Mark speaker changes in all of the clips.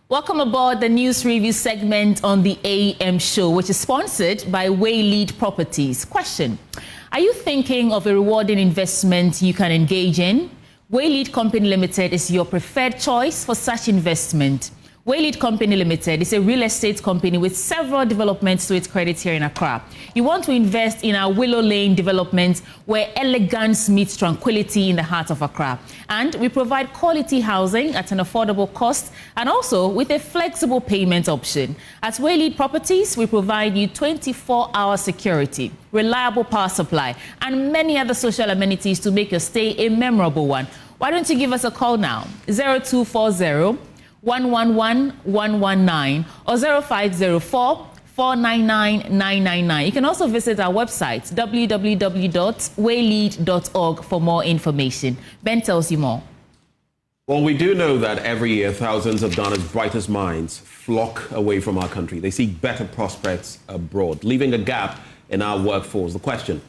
Speaker 1: Welcome aboard the news review segment on the AM show, which is sponsored by Waylead Properties. Question: are you thinking of a rewarding investment you can engage in? Waylead Company Limited is your preferred choice for such investment. Waylead Company Limited is a real estate company with several developments to its credit here in Accra. You want to invest in our Willow Lane development where elegance meets tranquility in the heart of Accra. And we provide quality housing at an affordable cost and also with a flexible payment option. At Waylead Properties, we provide you 24-hour security, reliable power supply, and many other social amenities to make your stay a memorable one. Why don't you give us a call now? 0240 111 119 or 0504 499 999. You can also visit our website www.waylead.org for more information. Ben tells you more.
Speaker 2: Well, we do know that every year thousands of Ghana's brightest minds flock away from our country. They seek better prospects abroad, leaving a gap in our workforce. The question: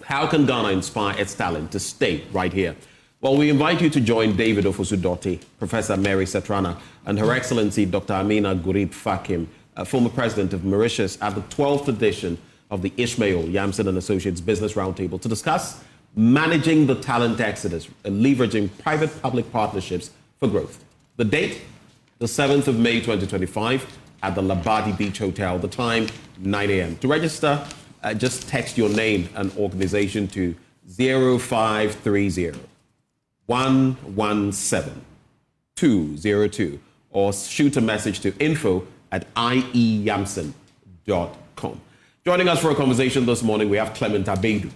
Speaker 2: how can Ghana inspire its talent to stay right here? Well, we invite you to join David Ofosu-Dotty, Professor Mary Setrana, and Her Excellency Dr. Amina Gurib Fakim, former president of Mauritius, at the 12th edition of the Ishmael Yamson and Associates Business Roundtable to discuss managing the talent exodus and leveraging private-public partnerships for growth. The date, the 7th of May 2025 at the Labadi Beach Hotel. The time, 9 a.m. To register, just text your name and organization to 0530 117 202 or shoot a message to info@ieyamson.com. Joining us for a conversation this morning, we have Clement Abedu,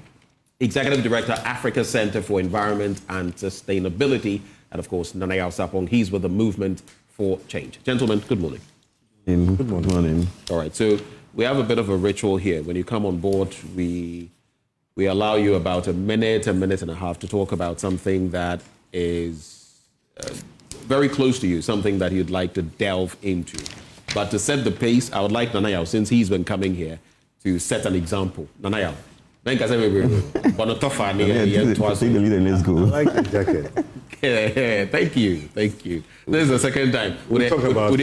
Speaker 2: Executive Director, Africa Center for Environment and Sustainability, and of course, Nana Yaw Sarpong. He's with the Movement for Change. Gentlemen, good morning.
Speaker 3: Good morning.
Speaker 2: All right, so we have a bit of a ritual here. When you come on board, we allow you about a minute and a half to talk about something that is very close to you, something that you'd like to delve into. But to set the pace, I would like Nana Yaw, since he's been coming here, to set an example. Nana Yaw.
Speaker 3: Take the lead and let's go. I like the jacket.
Speaker 2: Yeah, thank you. This is the second time.
Speaker 3: We'll talk about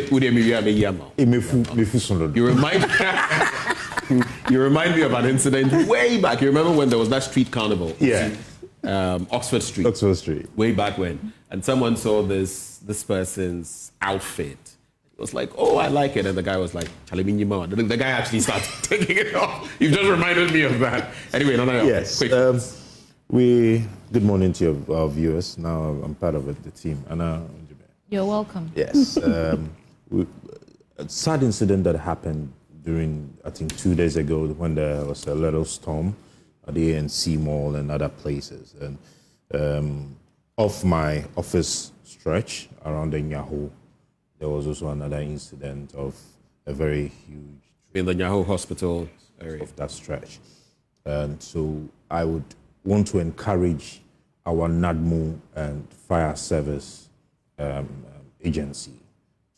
Speaker 2: You remind me of an incident way back. You remember when there was that street carnival?
Speaker 3: Yeah.
Speaker 2: Oxford Street. Way back when. And someone saw this person's outfit. It was like, oh, I like it. And the guy was like, the guy actually started taking it off. You've just reminded me of that. Anyway,
Speaker 3: yes.
Speaker 2: Quick.
Speaker 3: Good morning to our viewers. Now I'm part of the team. Anna,
Speaker 1: you're welcome.
Speaker 3: Yes. A sad incident that happened during, I think, 2 days ago when there was a little storm at the ANC Mall and other places. And off my office stretch around the Nyaho, there was also another incident of a very huge...
Speaker 2: In the Nyaho Hospital area.
Speaker 3: Of that stretch. And so I would want to encourage our NADMO and fire service agency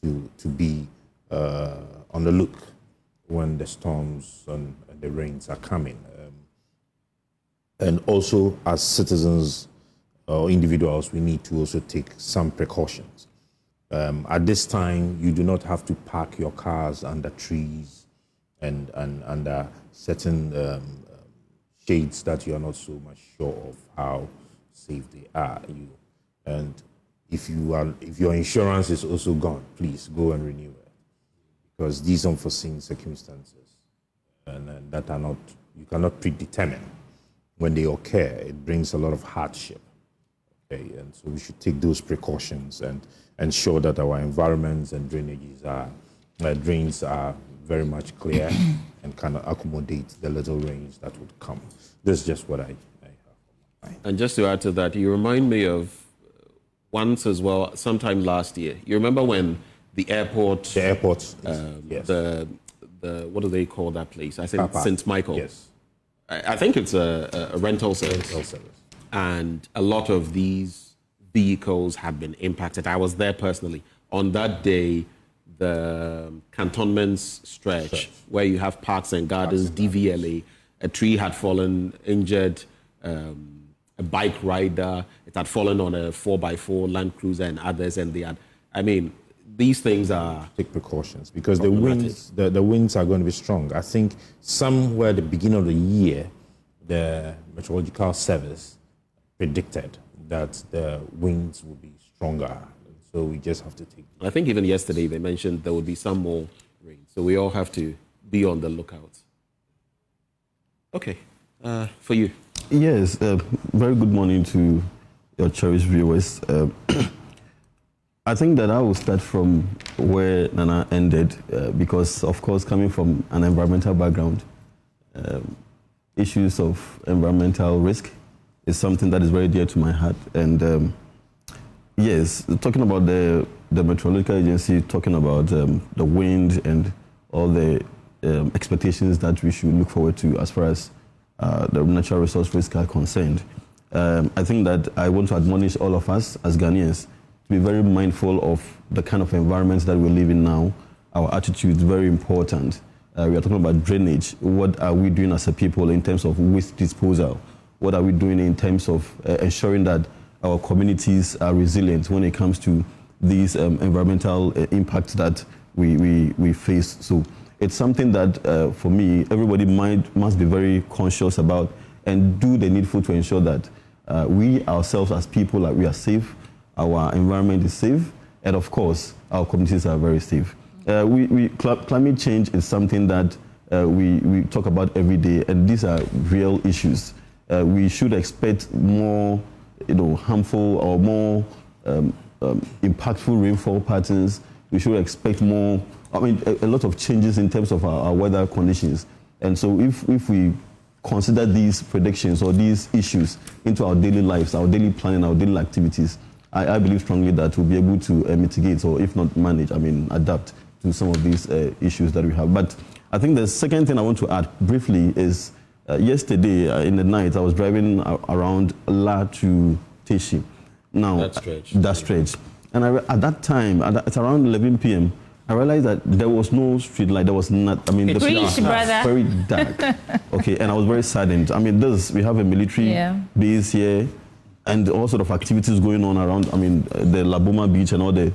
Speaker 3: to be on the look when the storms and the rains are coming. And also, as citizens or individuals, we need to also take some precautions. At this time, you do not have to park your cars under trees and under certain shades that you are not so much sure of how safe they are. And if your insurance is also gone, please go and renew it, because these unforeseen circumstances and that are not, you cannot predetermine when they occur. It brings a lot of hardship. Okay, and so we should take those precautions and ensure that our environments and drains are very much clear and kind of accommodate the little rains that would come. That's just what I have in mind.
Speaker 2: And just to add to that, you remind me of once as well, sometime last year. You remember when the airport...
Speaker 3: yes.
Speaker 2: The what do they call that place? I think St. Michael.
Speaker 3: Yes.
Speaker 2: I think it's a rental service. And a lot of these vehicles have been impacted. I was there personally. On that day, the cantonments stretch where you have parks and gardens, DVLA, a tree had fallen, injured a bike rider. It had fallen on a 4x4 Land Cruiser and others. And they had, these things are...
Speaker 3: Take precautions because the winds are going to be strong. I think somewhere at the beginning of the year, the Meteorological Service predicted that the winds will be stronger. So we just have to take...
Speaker 2: I think even yesterday they mentioned there would be some more rain. So we all have to be on the lookout. Okay, for you.
Speaker 4: Yes, very good morning to your cherished viewers. I think that I will start from where Nana ended because, of course, coming from an environmental background, issues of environmental risk is something that is very dear to my heart. And yes, talking about the Meteorological Agency, talking about the wind and all the expectations that we should look forward to as far as the natural resource risk are concerned. I think that I want to admonish all of us as Ghanaians to be very mindful of the kind of environments that we live in now. Our attitude is very important. We are talking about drainage. What are we doing as a people in terms of waste disposal? What are we doing in terms of ensuring that our communities are resilient when it comes to these environmental impacts that we face? So it's something that, for me, everybody must be very conscious about and do the needful to ensure that we ourselves as people, we are safe, our environment is safe, and of course, our communities are very safe. Climate change is something that we talk about every day, and these are real issues. We should expect more, harmful or more impactful rainfall patterns. We should expect more, a lot of changes in terms of our weather conditions. And so if we consider these predictions or these issues into our daily lives, our daily planning, our daily activities, I believe strongly that we'll be able to mitigate, or if not manage, adapt to some of these issues that we have. But I think the second thing I want to add briefly is yesterday in the night, I was driving around La to Teshi. Now, that stretch. And at that time, at around 11 p.m., I realized that there was no street light. There was not, the street was very dark. Okay, and I was very saddened. We have a military base here and all sort of activities going on around, the Laboma Beach and all the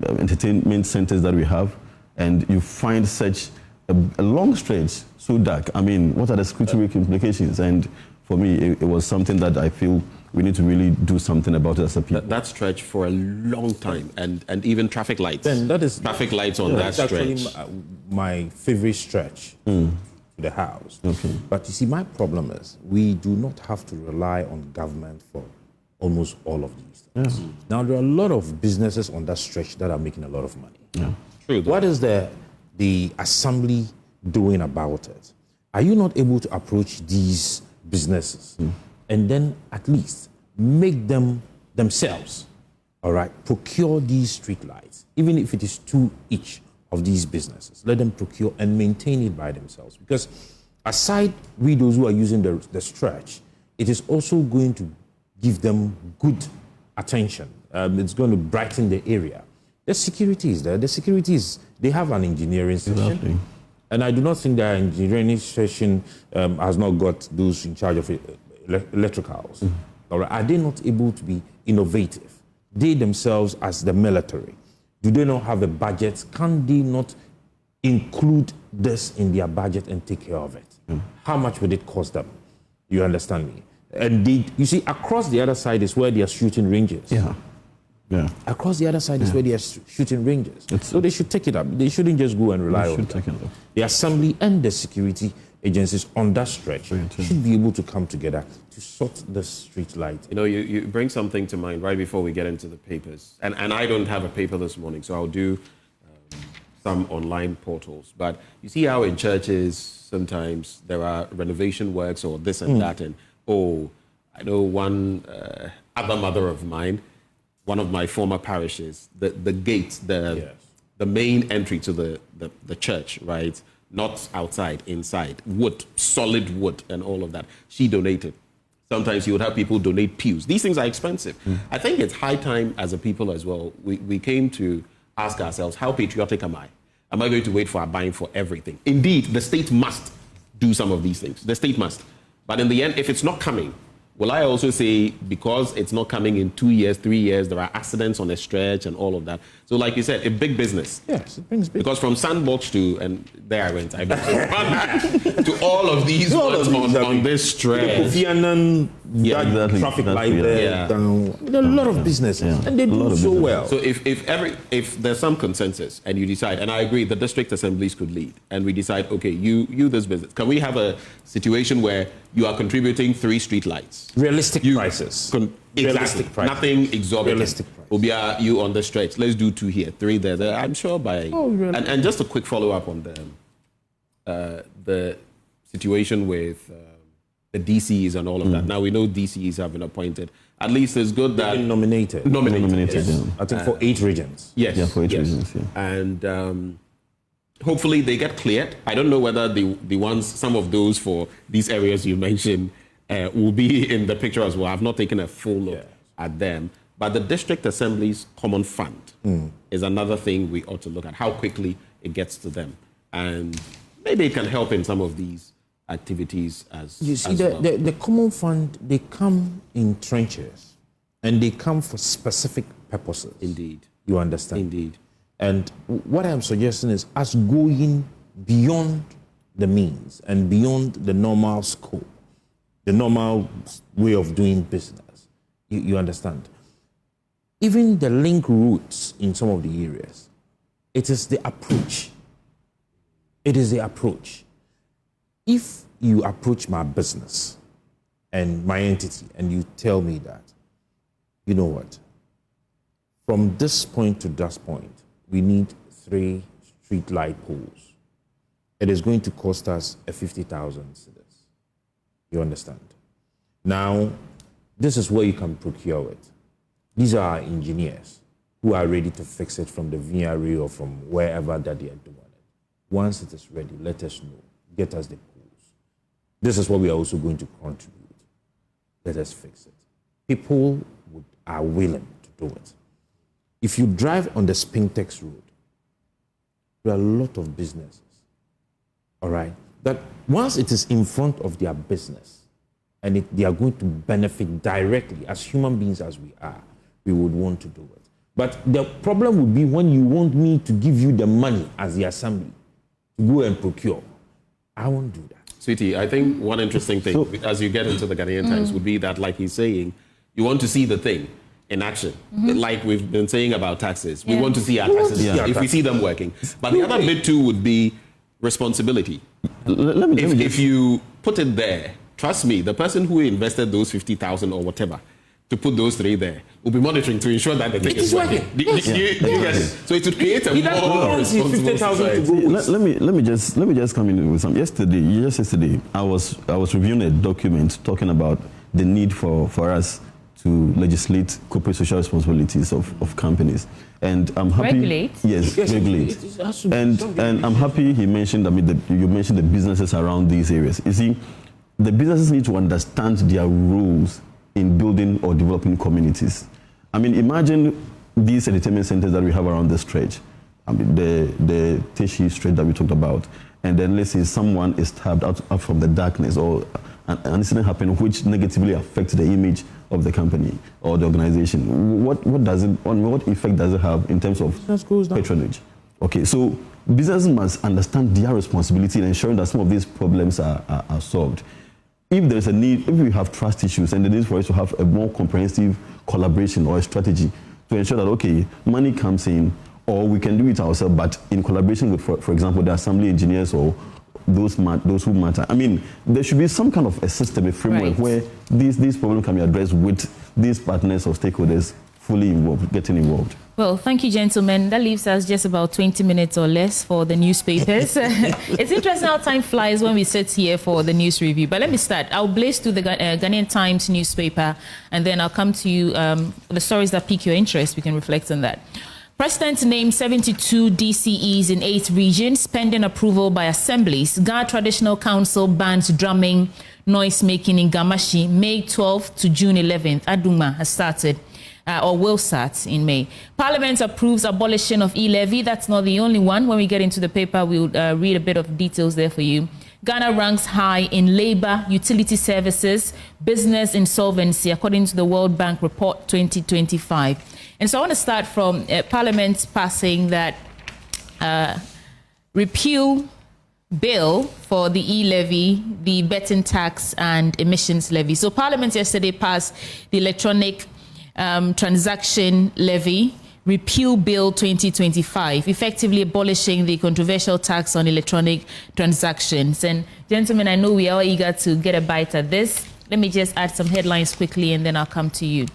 Speaker 4: entertainment centers that we have. And you find such a long stretch, so dark. What are the security implications? And for me, it was something that I feel we need to really do something about it as a people.
Speaker 2: That stretch for a long time, and even traffic lights.
Speaker 3: Then that is
Speaker 2: traffic lights on that stretch.
Speaker 3: That's actually my favorite stretch to the house.
Speaker 4: Okay.
Speaker 3: But you see, my problem is we do not have to rely on government for almost all of these things.
Speaker 4: Yeah.
Speaker 3: Now, there are a lot of businesses on that stretch that are making a lot of money.
Speaker 4: Yeah.
Speaker 2: True.
Speaker 3: What is the assembly doing about it? Are you not able to approach these businesses and then at least make them themselves, all right, procure these street lights, even if it is 2 each of these businesses? Let them procure and maintain it by themselves. Because aside we those who are using the stretch, it is also going to give them good attention. It's going to brighten the area. The security is there. The security is, they have an engineering section.
Speaker 4: Exactly.
Speaker 3: And I do not think their engineering section has not got those in charge of electricals. All right. Are they not able to be innovative? They themselves, as the military, do they not have a budget? Can they not include this in their budget and take care of it? How much would it cost them? You understand me? And you see, across the other side is where they are shooting ranges.
Speaker 4: Yeah.
Speaker 3: Across the other side is where they are shooting ranges. So they should take it up. They shouldn't just go and rely on it. The assembly and the security agencies on that stretch should be able to come together to sort the street light.
Speaker 2: You bring something to mind right before we get into the papers. And I don't have a paper this morning, so I'll do some online portals. But you see how in churches sometimes there are renovation works or this and that. And I know one other mother of mine, one of my former parishes, the gate, the main entry to the church, right? Not outside, inside, wood, solid wood and all of that. She donated. Sometimes you would have people donate pews. These things are expensive. I think it's high time as a people as well. We came to ask ourselves, how patriotic am I? Am I going to wait for a buying for everything? Indeed, the state must do some of these things. The state must. But in the end, if it's not coming, will I also say, because it's not coming in 2 years, 3 years, there are accidents on the stretch and all of that. So like you said, a big business.
Speaker 3: Yes, it brings big.
Speaker 2: Because from Sandbox to, and there I went, to all of these ones on this stretch.
Speaker 3: Kofi Annan, traffic light there, down. There are a lot of businesses, and they do so well.
Speaker 2: So if there's some consensus and you decide, and I agree, the district assemblies could lead, and we decide, okay, you this business, can we have a situation where you are contributing 3 street lights?
Speaker 3: Realistic prices.
Speaker 2: Realistic prices. Nothing exorbitant.
Speaker 3: Realistic prices.
Speaker 2: Obia, you on the stretch. Let's do 2 here, 3 there. I'm sure by...
Speaker 3: Oh, really?
Speaker 2: And just a quick follow-up on the situation with the DCs and all of that. Now, we know DCs have been appointed. At least it's good that...
Speaker 3: Been nominated.
Speaker 2: Nominated.
Speaker 3: Yes. I think for 8 regions.
Speaker 2: Yes.
Speaker 4: Yeah, for 8 regions, yeah.
Speaker 2: And hopefully they get cleared. I don't know whether the ones, some of those for these areas you mentioned will be in the picture as well. I've not taken a full look at them. But the district assembly's common fund is another thing we ought to look at, how quickly it gets to them. And maybe it can help in some of these activities as
Speaker 3: You see,
Speaker 2: well.
Speaker 3: the common fund, they come in trenches, and they come for specific purposes.
Speaker 2: Indeed.
Speaker 3: You understand?
Speaker 2: Indeed.
Speaker 3: And what I'm suggesting is us going beyond the means and beyond the normal scope, the normal way of doing business. You understand? Even the link routes in some of the areas, it is the approach. It is the approach. If you approach my business and my entity and you tell me that, you know what, from this point to that point, we need 3 street light poles. It is going to cost us 50,000 cedis. You understand? Now, this is where you can procure it. These are our engineers who are ready to fix it from the VRA or from wherever that they are doing it. Once it is ready, let us know. Get us the poles. This is what we are also going to contribute. Let us fix it. People are willing to do it. If you drive on the Spintex road, there are a lot of businesses, all right, that once it is in front of their business and they are going to benefit directly as human beings as we are, we would want to do it. But the problem would be when you want me to give you the money as the assembly to go and procure. I won't do that.
Speaker 2: Sweetie, I think one interesting thing as you get into the Ghanaian Times would be that, like he's saying, you want to see the thing in action. Like we've been saying about taxes. We want to see our taxes if we see them working. But the other bit too would be responsibility. If you put it there, trust me, the person who invested those 50,000 or whatever to put those 3 there will be monitoring to ensure that the thing is working. So it would create a more responsible society.
Speaker 4: Let me just come in with some. Yesterday, I was reviewing a document talking about the need for us to legislate corporate social responsibilities of companies. And I'm happy.
Speaker 1: Regulate?
Speaker 4: Yes, regulate. And I'm happy he mentioned, you mentioned the businesses around these areas. You see, the businesses need to understand their roles in building or developing communities. I mean, imagine these entertainment centers that we have around the stretch. I mean, the Teshi Stretch that we talked about. And then let's say someone is stabbed out from the darkness, or an incident happened which negatively affects the image of the company or the organization. What effect does it have in terms of patronage? Okay, so businesses must understand their responsibility in ensuring that some of these problems are solved. If there's a need, if we have trust issues and the need for us to have a more comprehensive collaboration or a strategy to ensure that, okay, money comes in, or we can do it ourselves, but in collaboration with, for example, the assembly engineers or those who matter. I mean, there should be some kind of a system, a framework where these problems can be addressed with these partners or stakeholders fully involved, getting involved.
Speaker 1: Well, thank you, gentlemen. That leaves us just about 20 minutes or less for the newspapers. It's interesting how time flies when we sit here for the news review. But let me start. I'll blaze through the Ghanaian Times newspaper, and then I'll come to you the stories that pique your interest. We can reflect on that. President named 72 DCEs in 8 regions, pending approval by assemblies. Ghana Traditional Council bans drumming, noise making in Gamashi, May 12th to June 11th. Aduma has started. Or will start in May. Parliament approves abolition of e-levy. That's not the only one. When we get into the paper, we'll read a bit of details there for you. Ghana ranks high in labor, utility services, business insolvency, according to the World Bank report 2025. And so I want to start from Parliament passing that repeal bill for the e-levy, the betting tax and emissions levy. So Parliament yesterday passed the electronic transaction levy repeal bill 2025, effectively abolishing the controversial tax on electronic transactions. And gentlemen, I know we are eager to get a bite at this. Let me just add some headlines quickly and then I'll come to you.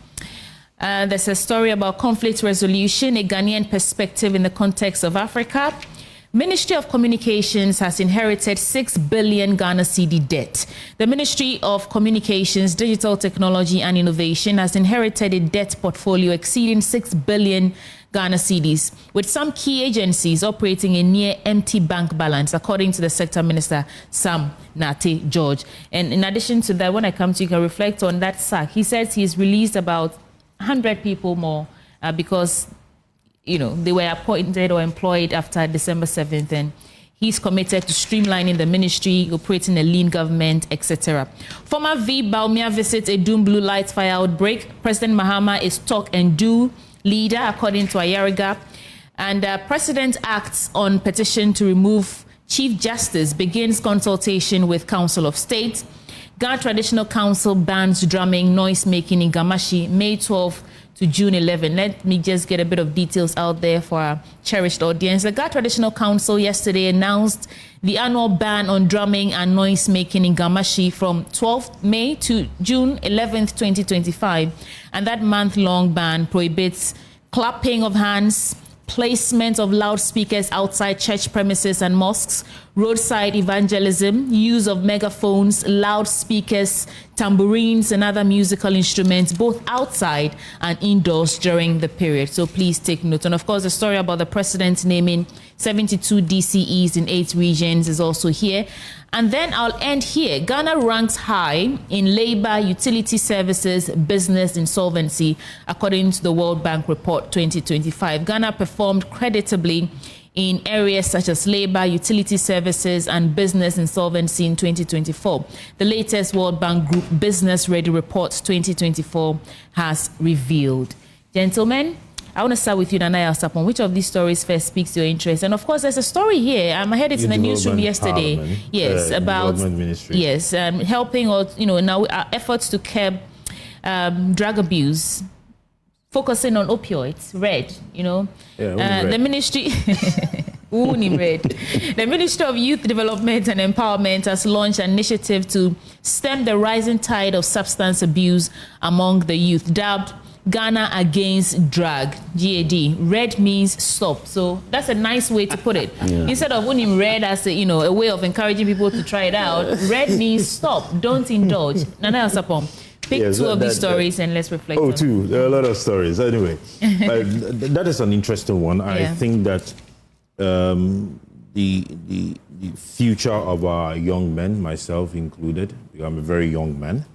Speaker 1: There's a story about conflict resolution, a Ghanaian perspective in the context of Africa. Ministry of Communications has inherited 6 billion Ghana cedi debt. The Ministry of Communications, Digital Technology and Innovation has inherited a debt portfolio exceeding 6 billion Ghana cedis, with some key agencies operating a near empty bank balance, according to the Sector Minister, Sam Nate George. And in addition to that, when I come to you, can reflect on that sack. He says he's released about 100 people more because they were appointed or employed after December 7th, and he's committed to streamlining the ministry, operating a lean government, etc. Former V. Baumia visits a Doom Blue Light fire outbreak. President Mahama is talk and do leader, according to Ayariga. And President acts on petition to remove Chief Justice, begins consultation with Council of State. Ghana Traditional Council bans drumming, noise making in Gamashi, May 12 to June 11. Let me just get a bit of details out there for our cherished audience. The Ghana Traditional Council yesterday announced the annual ban on drumming and noise making in Gamashi from 12th May to June 11th, 2025. And that month-long ban prohibits clapping of hands, placement of loudspeakers outside church premises and mosques, roadside evangelism, use of megaphones, loudspeakers, tambourines and other musical instruments, both outside and indoors during the period. So please take note. And of course, the story about the president naming 72 DCEs in 8 regions is also here. And then I'll end here. Ghana ranks high in labor, utility services, business insolvency, according to the World Bank report 2025. Ghana performed creditably in areas such as labor, utility services, and business insolvency in 2024. The latest World Bank Group Business Ready Report 2024 has revealed. Gentlemen, I want to start with you, Yaw Sarpong. Which of these stories first speaks to your interest? And of course, there's a story here. I heard it in the newsroom yesterday. Yes, about helping or now our efforts to curb drug abuse, focusing on opioids. Red, the ministry. The Ministry of Youth Development and Empowerment has launched an initiative to stem the rising tide of substance abuse among the youth, dubbed Ghana Against Drug, GAD. Red means stop. So that's a nice way to put it. Yeah. Instead of winning red as a way of encouraging people to try it out, red means stop, don't indulge. Yaw Sarpong, pick two of these stories and let's reflect on
Speaker 3: two. There are a lot of stories. Anyway, that is an interesting one. I think that the future of our young men, myself included, I'm a very young man,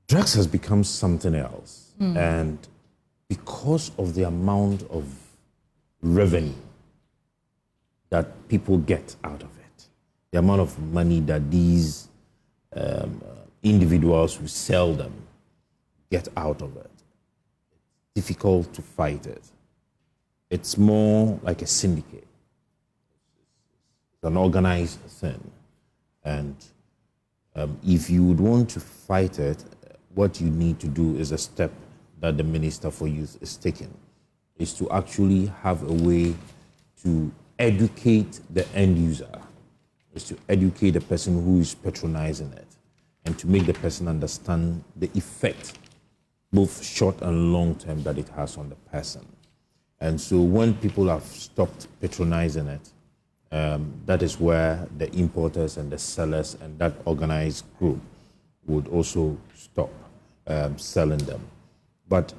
Speaker 3: drugs has become something else. And because of the amount of revenue that people get out of it, the amount of money that these individuals who sell them get out of it, it's difficult to fight it. It's more like a syndicate. It's an organized thing. And if you would want to fight it, what you need to do is a step that the Minister for Youth is taking, is to actually have a way to educate the end user, is to educate the person who is patronizing it, and to make the person understand the effect, both short and long term, that it has on the person. And so when people have stopped patronizing it, that is where the importers and the sellers and that organized group would also stop selling them. But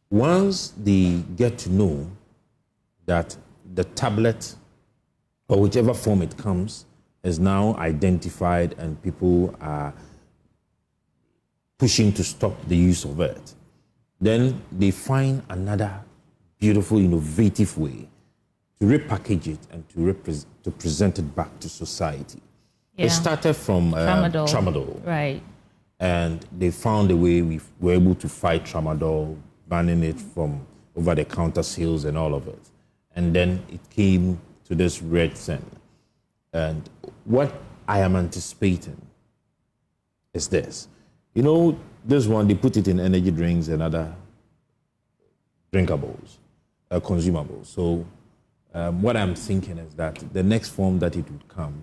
Speaker 3: once they get to know that the tablet, or whichever form it comes, is now identified and people are pushing to stop the use of it, then they find another beautiful, innovative way repackage it and to present it back to society.
Speaker 1: Yeah.
Speaker 3: It started from tramadol.
Speaker 1: Right.
Speaker 3: And they found a way. We were able to fight tramadol, banning it from over-the-counter sales and all of it. And then it came to this red thing. And what I am anticipating is this. You know, this one, they put it in energy drinks and other drinkables, consumables. So what I'm thinking is that the next form that it would come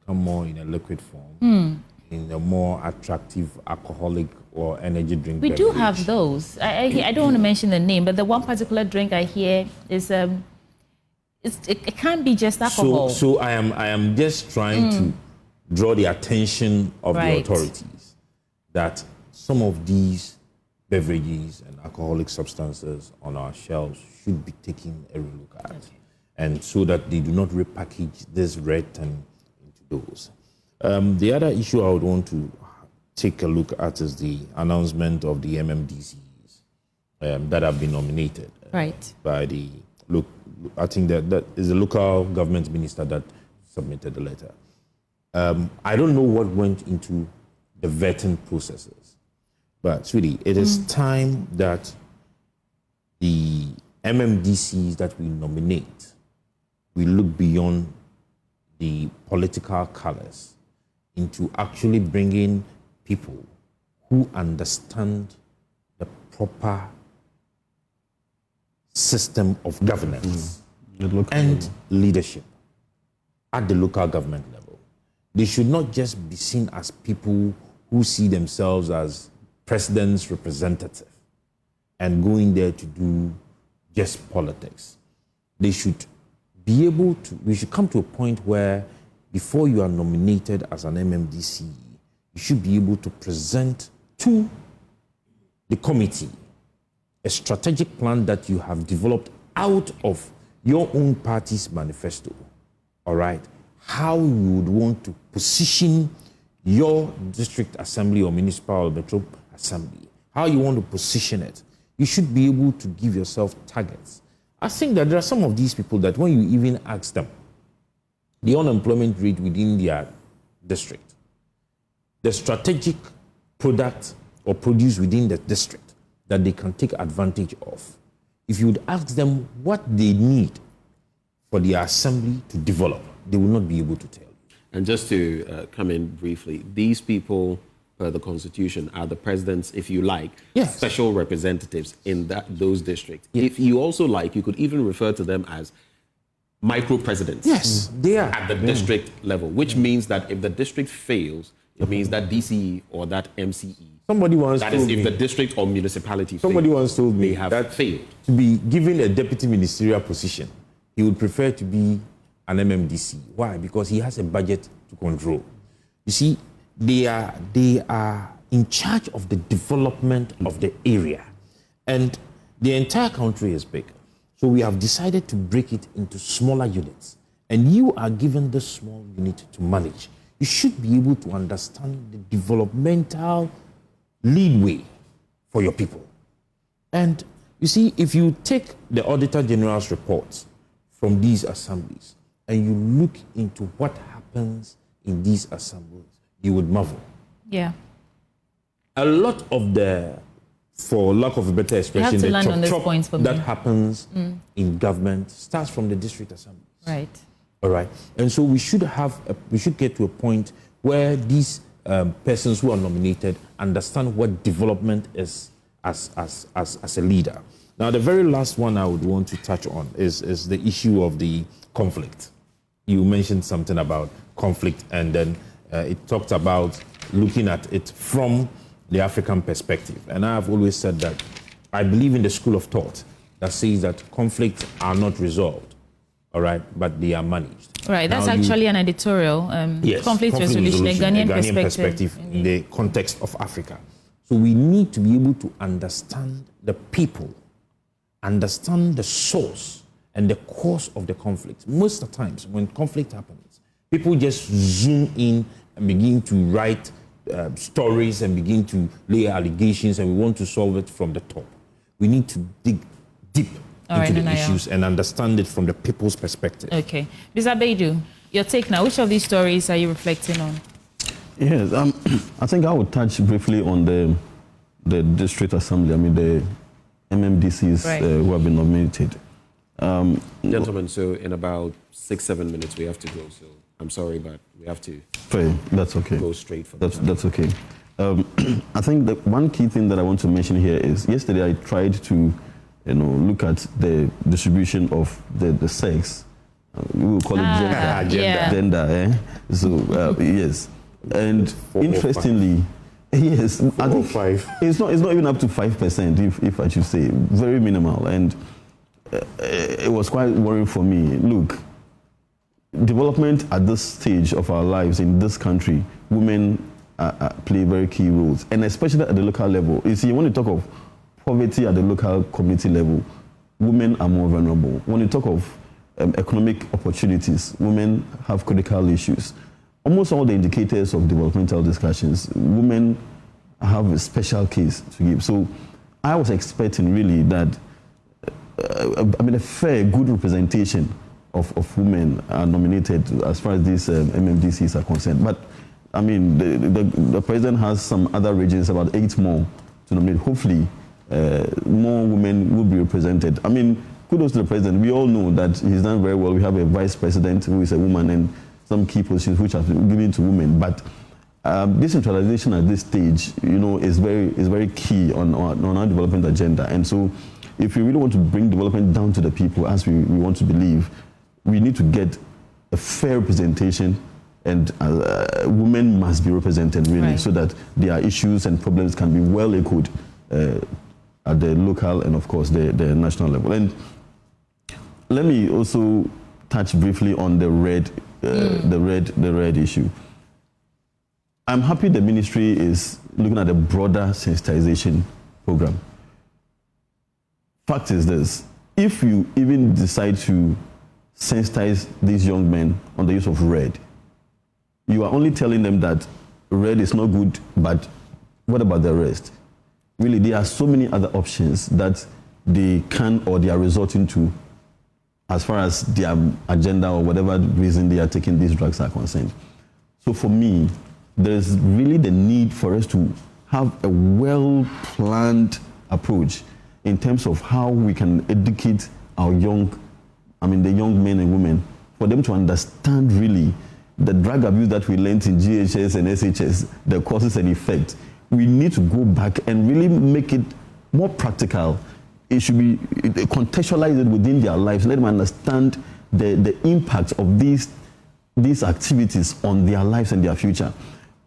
Speaker 3: more in a liquid form, in a more attractive alcoholic or energy drink.
Speaker 1: We
Speaker 3: beverage.
Speaker 1: do have those. I don't want to mention the name, but the one particular drink I hear is it can't be just alcohol.
Speaker 3: So I am just trying to draw the attention of the authorities that some of these beverages and alcoholic substances on our shelves should be taken a look at, and so that they do not repackage this red thing into those. The other issue I would want to take a look at is the announcement of the MMDCs that have been nominated by the look. I think that is the local government minister that submitted the letter. I don't know what went into the vetting processes, but sweetie, it is time that the MMDCs that we nominate, we look beyond the political colors into actually bringing people who understand the proper system of governance and leadership at the local government level. They should not just be seen as people who see themselves as president's representative and going there to do just politics. They should be able to, we should come to a point where before you are nominated as an MMDC, you should be able to present to the committee a strategic plan that you have developed out of your own party's manifesto, all right? How you would want to position your district assembly or municipal or metro assembly, how you want to position it. You should be able to give yourself targets. I think that there are some of these people that when you even ask them the unemployment rate within their district, the strategic product or produce within the district that they can take advantage of, if you would ask them what they need for their assembly to develop, they will not be able to tell you.
Speaker 2: And just to come in briefly, these people, per the Constitution, are the presidents, if you like, special representatives in those districts. Yes. If you also like, you could even refer to them as micro-presidents.
Speaker 3: Yes, they are.
Speaker 2: At the district level, which means that if the district fails, it means that DCE or that MCE,
Speaker 3: somebody once
Speaker 2: that
Speaker 3: told
Speaker 2: is, if
Speaker 3: me,
Speaker 2: the district or municipality
Speaker 3: somebody
Speaker 2: fails,
Speaker 3: once told me
Speaker 2: they have
Speaker 3: that
Speaker 2: failed.
Speaker 3: To be given a deputy ministerial position, he would prefer to be an MMDC. Why? Because he has a budget to control. You see, they are in charge of the development of the area. And the entire country is big. So we have decided to break it into smaller units. And you are given this small unit to manage. You should be able to understand the developmental leadway for your people. And you see, if you take the Auditor General's reports from these assemblies and you look into what happens in these assemblies, you would marvel.
Speaker 1: Yeah.
Speaker 3: A lot of the, for lack of a better expression, the chop that happens in government starts from the district assemblies.
Speaker 1: Right.
Speaker 3: All right. And so we should get to a point where these persons who are nominated understand what development is as a leader. Now, the very last one I would want to touch on is the issue of the conflict. You mentioned something about conflict, and then it talked about looking at it from the African perspective. And I've always said that I believe in the school of thought that says that conflicts are not resolved, all right, but they are managed.
Speaker 1: Right, that's actually an editorial.
Speaker 3: Yes,
Speaker 1: conflict resolution, a Ghanaian perspective
Speaker 3: in the context of Africa. So we need to be able to understand the people, understand the source and the cause of the conflict. Most of the times when conflict happens, people just zoom in and begin to write stories and begin to lay allegations, and we want to solve it from the top. We need to dig deep into the issues and understand it from the people's perspective.
Speaker 1: Okay. Mr. Baidu, your take now. Which of these stories are you reflecting on?
Speaker 4: Yes, I think I would touch briefly on the district assembly. I mean, the MMDCs who have been nominated.
Speaker 2: Gentlemen, so in about 6-7 minutes we have to go. So I'm sorry, but we have to.
Speaker 4: That's okay.
Speaker 2: Go straight for
Speaker 4: that's okay. I think the one key thing that I want to mention here is yesterday I tried to, look at the distribution of the sex. We will call it gender. So yes, and interestingly. Yes, I think 5. It's not even up to 5%, if I should say, very minimal, and it was quite worrying for me. Look, development at this stage of our lives in this country, women play very key roles, and especially at the local level. You see, when you talk of poverty at the local community level, women are more vulnerable. When you talk of economic opportunities, women have critical issues. Almost all the indicators of developmental discussions, women have a special case to give. So I was expecting really that, a fair, good representation of women are nominated as far as these MMDCs are concerned. But I mean, the president has some other regions, about 8 more to nominate. Hopefully, more women will be represented. I mean, kudos to the president. We all know that he's done very well. We have a vice president who is a woman, and some key positions which have been given to women, but decentralization at this stage, is very key on our development agenda. And so, if we really want to bring development down to the people, as we want to believe, we need to get a fair representation, and women must be represented really, so that their issues and problems can be well echoed at the local and, of course, the national level. And let me also touch briefly on the red issue. I'm happy the ministry is looking at a broader sensitization program. Fact is this: if you even decide to sensitize these young men on the use of red, you are only telling them that red is not good, but what about the rest? Really, there are so many other options that they can or they are resorting to as far as their agenda or whatever reason they are taking these drugs are concerned. So for me, there's really the need for us to have a well-planned approach in terms of how we can educate our the young men and women, for them to understand really the drug abuse that we learned in GHS and SHS, the causes and effects. We need to go back and really make it more practical. It should be contextualized within their lives. Let them understand the impact of these activities on their lives and their future.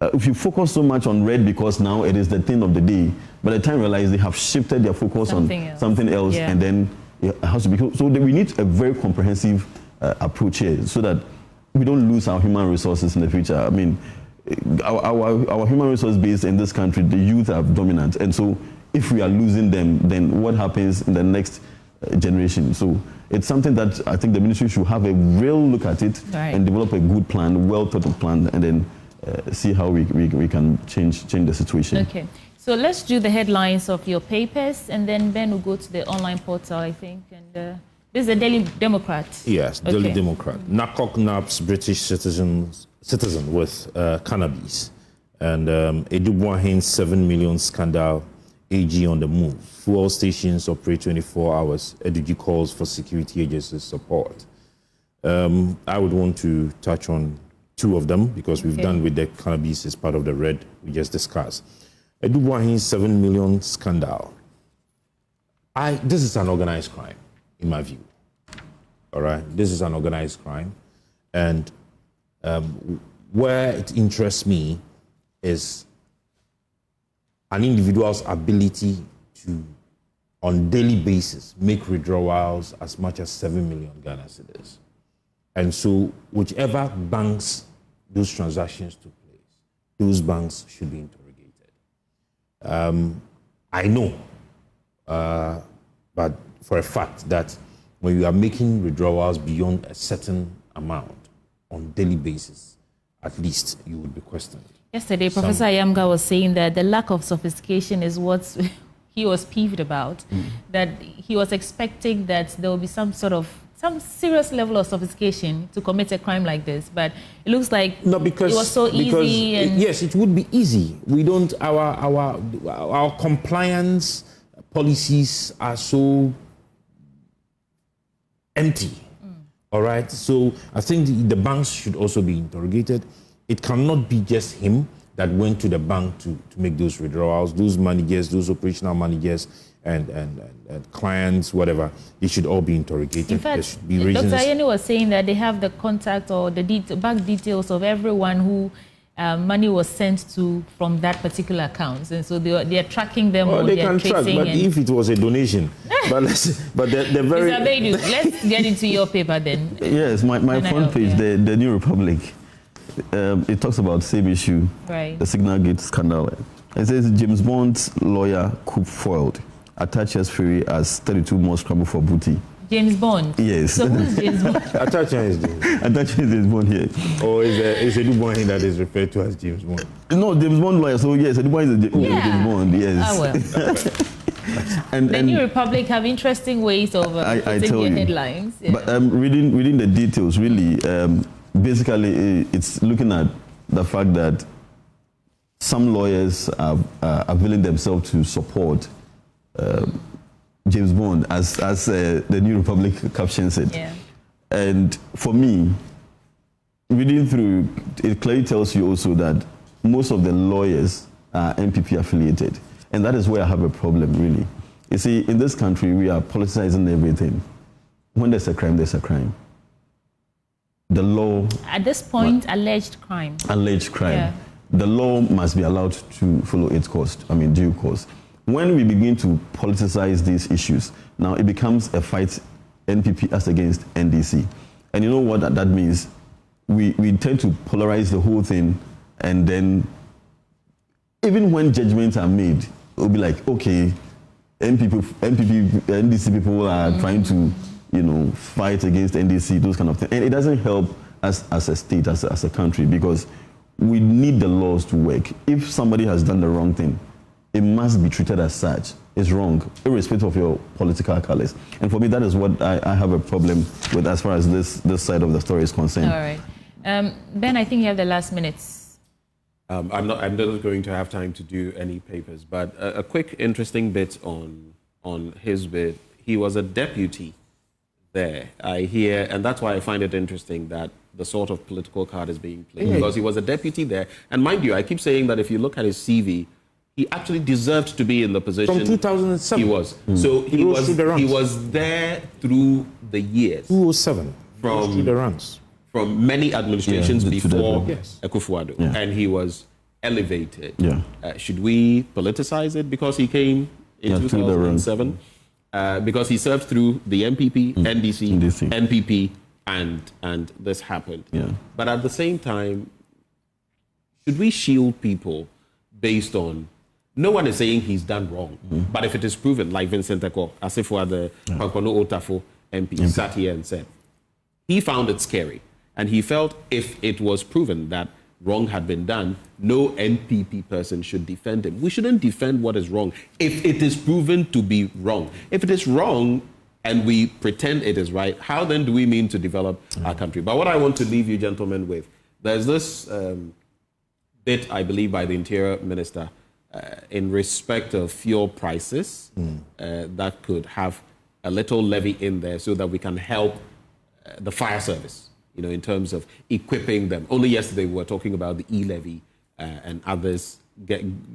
Speaker 4: If you focus so much on red because now it is the thing of the day, by the time you realize they have shifted their focus on something else, and then it has to be. So we need a very comprehensive approach here, so that we don't lose our human resources in the future. I mean, our human resource base in this country, the youth are dominant, and so if we are losing them, then what happens in the next generation? So it's something that I think the ministry should have a real look at it and develop a good plan, well thought of plan, and then see how we can change the situation.
Speaker 1: Okay, so let's do the headlines of your papers, and then Ben will go to the online portal, I think. And this is the Daily Democrat.
Speaker 3: Yes, Daily Democrat. NACOC naps British citizen with cannabis, and Boahene 7 million scandal. AG on the move. Fuel stations operate 24 hours. EDUG calls for security agencies support. I would want to touch on 2 of them because we've done with the cannabis as part of the red we just discussed. Boahene 7 million scandal. This is an organized crime, in my view. All right, this is an organized crime, and where it interests me is an individual's ability to, on daily basis, make withdrawals as much as 7 million Ghana cedis. And so whichever banks those transactions took place, those banks should be interrogated. I know, but for a fact, that when you are making withdrawals beyond a certain amount on daily basis, at least you would be questioned.
Speaker 1: Yesterday, Professor Ayamga was saying that the lack of sophistication is what he was peeved about, that he was expecting that there will be some serious level of sophistication to commit a crime like this, but it looks like
Speaker 3: no, because,
Speaker 1: it was so easy.
Speaker 3: Yes, it would be easy. We don't, our compliance policies are so empty. All right, so I think the banks should also be interrogated. It cannot be just him that went to the bank to make those withdrawals, those managers, those operational managers, and clients, whatever. They should all be interrogated.
Speaker 1: In fact,
Speaker 3: there should be reasons.
Speaker 1: Dr. Ayeni was saying that they have the contact or the bank details of everyone who money was sent to from that particular account, and so they are tracking them.
Speaker 3: Well, they can track, but if it was a donation, but they're very.
Speaker 1: Mr. Bedu, let's get into your paper then.
Speaker 4: Yes, my front page, the New Republic. It talks about same issue,
Speaker 1: right?
Speaker 4: The Signal Gate scandal. It says James Bond's lawyer coup foiled, attaches Fury as 32 more scramble for booty.
Speaker 1: James Bond.
Speaker 4: Yes.
Speaker 1: So who's James Bond?
Speaker 3: Attachment is
Speaker 4: James Bond here.
Speaker 3: Or is a Boahene that is referred to as James Bond?
Speaker 4: No, James Bond lawyer. So yes, Boahene is James Bond. Yes.
Speaker 1: Ah, well. and the New Republic have interesting ways of putting their headlines. Yeah.
Speaker 4: But reading the details, really, basically, it's looking at the fact that some lawyers are availing themselves to support James Bond, as the New Republic caption said.
Speaker 1: Yeah.
Speaker 4: And for me, reading through, it clearly tells you also that most of the lawyers are NPP affiliated. And that is where I have a problem, really. You see, in this country, we are politicizing everything. When there's a crime, there's a crime. The law...
Speaker 1: At this point, alleged crime.
Speaker 4: Alleged crime.
Speaker 1: Yeah.
Speaker 4: The law must be allowed to follow its course, due course. When we begin to politicize these issues, now it becomes a fight, NPP as against NDC. And you know what that means? We tend to polarize the whole thing, and then even when judgments are made, it'll be like, okay, NDC people are trying to, fight against NDC, those kind of things. And it doesn't help us as a state, as a country, because we need the laws to work. If somebody has done the wrong thing, it must be treated as such. It's wrong, irrespective of your political colors. And for me, that is what I have a problem with as far as this side of the story is concerned.
Speaker 1: All right. Ben, I think you have the last minutes.
Speaker 2: I'm not going to have time to do any papers, but a quick, interesting bit on his bit. He was a deputy there, I hear, and that's why I find it interesting that the sort of political card is being played, because he was a deputy there. And mind you, I keep saying that if you look at his CV, he actually deserved to be in the position.
Speaker 3: From 2007.
Speaker 2: He was. So he was there through the years.
Speaker 3: 2007. Through the ranks.
Speaker 2: From many administrations before
Speaker 3: Yes.
Speaker 2: Akufo-Addo.
Speaker 4: Yeah.
Speaker 2: And he was elevated.
Speaker 4: Yeah.
Speaker 2: Should we politicize it because he came in 2007? Because he served through the MPP, NDC, NPP, and this happened.
Speaker 4: Yeah.
Speaker 2: But at the same time, should we shield people based on... No one is saying he's done wrong, but if it is proven, like Vincent Eko, as if we are the Kwankwanon Otafo MP, sat here and said, he found it scary, and he felt if it was proven that wrong had been done, no NPP person should defend him. We shouldn't defend what is wrong if it is proven to be wrong. If it is wrong and we pretend it is right, how then do we mean to develop our country? But what I want to leave you gentlemen with, there's this bit, I believe, by the Interior Minister in respect of fuel prices that could have a little levy in there so that we can help the fire service, in terms of equipping them. Only yesterday we were talking about the e-levy and others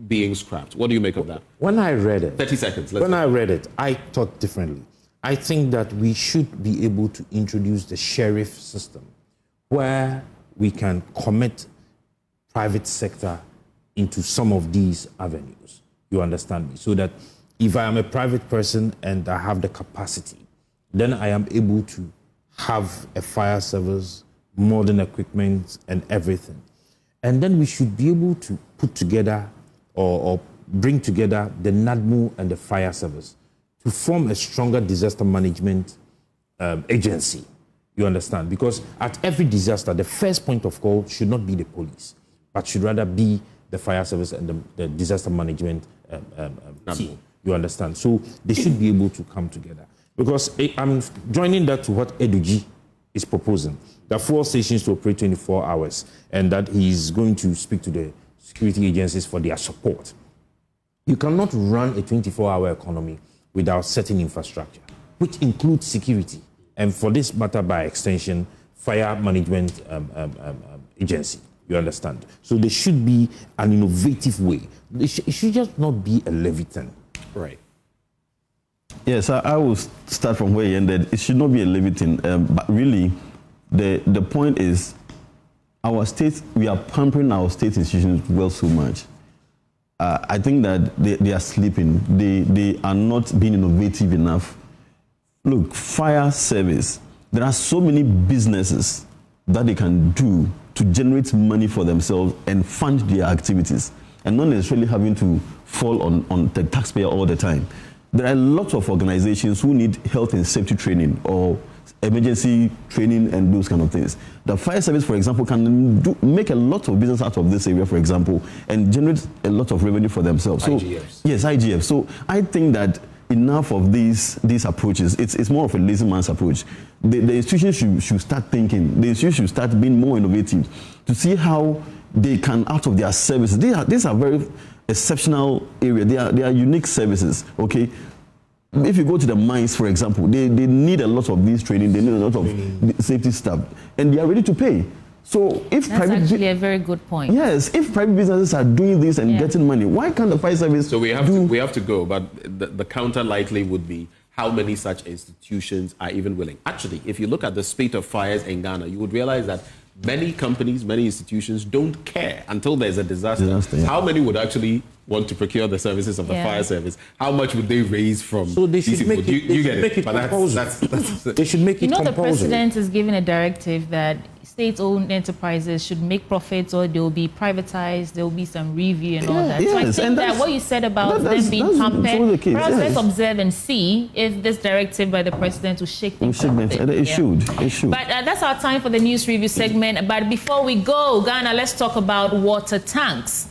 Speaker 2: being scrapped. What do you make of that?
Speaker 3: When I read it...
Speaker 2: 30 seconds.
Speaker 3: I read it, I thought differently. I think that we should be able to introduce the sheriff system where we can commit private sector into some of these avenues. You understand me? So that if I am a private person and I have the capacity, then I am able to have a fire service, modern equipment and everything. And then we should be able to put together or bring together the NADMO and the fire service to form a stronger disaster management agency. You understand? Because at every disaster, the first point of call should not be the police, but should rather be the fire service and the disaster management team. You understand? So they should be able to come together. Because I'm joining that to what Eduji is proposing, that 4 stations to operate 24 hours, and that he's going to speak to the security agencies for their support. You cannot run a 24-hour economy without certain infrastructure, which includes security, and for this matter, by extension, fire management agency. You understand? So there should be an innovative way. It should just not be a Leviathan.
Speaker 2: Right.
Speaker 4: Yes, I will start from where you ended. It should not be a Leviathan, but really, the point is, our states, we are pampering our state institutions well so much. I think that they are sleeping. They are not being innovative enough. Look, fire service, there are so many businesses that they can do to generate money for themselves and fund their activities, and not necessarily having to fall on the taxpayer all the time. There are lots of organizations who need health and safety training or emergency training and those kind of things. The fire service, for example, can make a lot of business out of this area, for example, and generate a lot of revenue for themselves. So,
Speaker 2: IGFs.
Speaker 4: Yes, IGF. So I think that enough of these approaches. It's more of a lazy man's approach. The institutions should start thinking. The institutions should start being more innovative to see how they can, out of their services. These are very exceptional area. They are unique services. Okay. If you go to the mines, for example, they need a lot of this training. They need a lot of safety staff, and they are ready to pay. So if
Speaker 1: that's actually a very good point.
Speaker 4: Yes, if private businesses are doing this and getting money, why can't the fire service?
Speaker 2: So we have to go, but the counter likely would be how many such institutions are even willing. Actually, if you look at the spate of fires in Ghana, you would realize that many companies, many institutions don't care until there's a disaster. How many would actually want to procure the services of the fire service? How much would they raise from?
Speaker 3: So they should make it,
Speaker 2: you get it.
Speaker 3: Compulsory. They should make it compulsory.
Speaker 1: The president is giving a directive that state-owned enterprises should make profits or they will be privatized. There will be some review and all that. So I think that what you said about them being pampered, perhaps let's observe and see if this directive by the president will shake things up.
Speaker 4: It should.
Speaker 1: But that's our time for the news review segment. But before we go, Ghana, let's talk about water tanks.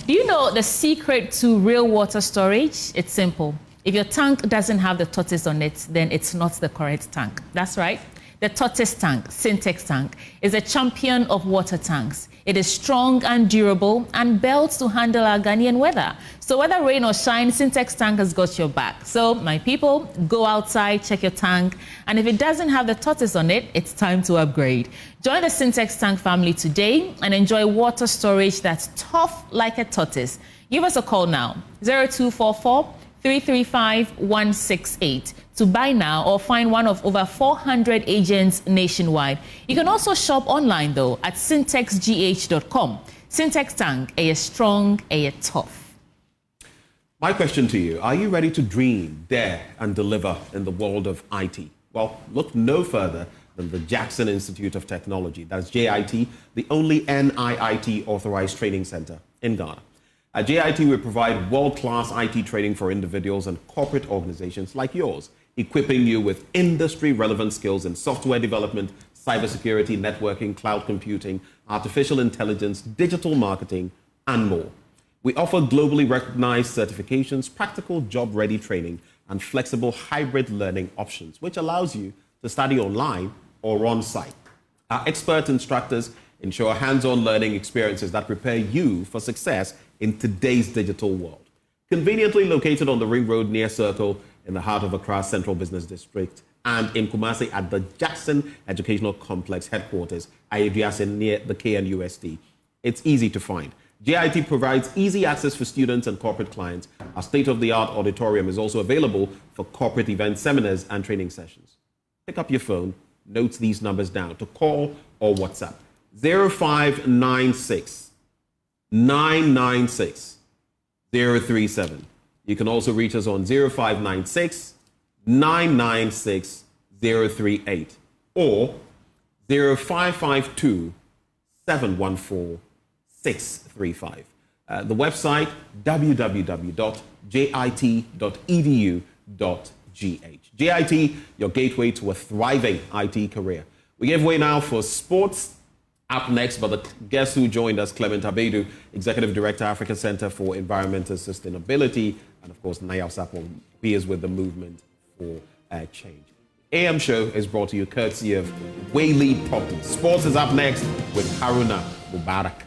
Speaker 1: Do you know the secret to real water storage? It's simple. If your tank doesn't have the tortoise on it, then it's not the correct tank. That's right. The tortoise tank, Syntex tank, is a champion of water tanks. It is strong and durable and built to handle our Ghanaian weather. So whether rain or shine, Syntex tank has got your back. So my people, go outside, check your tank, and if it doesn't have the tortoise on it, it's time to upgrade. Join the Syntex tank family today and enjoy water storage that's tough like a tortoise. Give us a call now, 0244 335 168 to buy now or find one of over 400 agents nationwide. You can also shop online though at syntexgh.com. Syntex tank, a strong, a tough.
Speaker 2: My question to you, are you ready to dream, dare, and deliver in the world of IT? Well, look no further than the Jackson Institute of Technology. That's JIT, the only NIIT authorized training center in Ghana. At JIT, we provide world-class IT training for individuals and corporate organizations like yours, equipping you with industry-relevant skills in software development, cybersecurity, networking, cloud computing, artificial intelligence, digital marketing, and more. We offer globally recognized certifications, practical job-ready training, and flexible hybrid learning options, which allows you to study online or on-site. Our expert instructors ensure hands-on learning experiences that prepare you for success in today's digital world. Conveniently located on the Ring Road near Circle in the heart of Accra's Central Business District, and in Kumasi at the Jackson Educational Complex headquarters, Ayediasen near the KNUST. It's easy to find. JIT provides easy access for students and corporate clients. Our state-of-the-art auditorium is also available for corporate events, seminars, and training sessions. Pick up your phone, note these numbers down to call or WhatsApp. 0596 996 037. You can also reach us on 0596 996 038 or 0552 714 635. The website www.jit.edu.gh. JIT, your gateway to a thriving IT career. We give way now for sports up next. But the guest who joined us, Clement Abedu, Executive Director, African Center for Environmental Sustainability, and of course, Yaw Sarpong, he is with the Movement for Change. AM Show is brought to you courtesy of Way Lead Property. Sports is up next with Haruna Mubarak.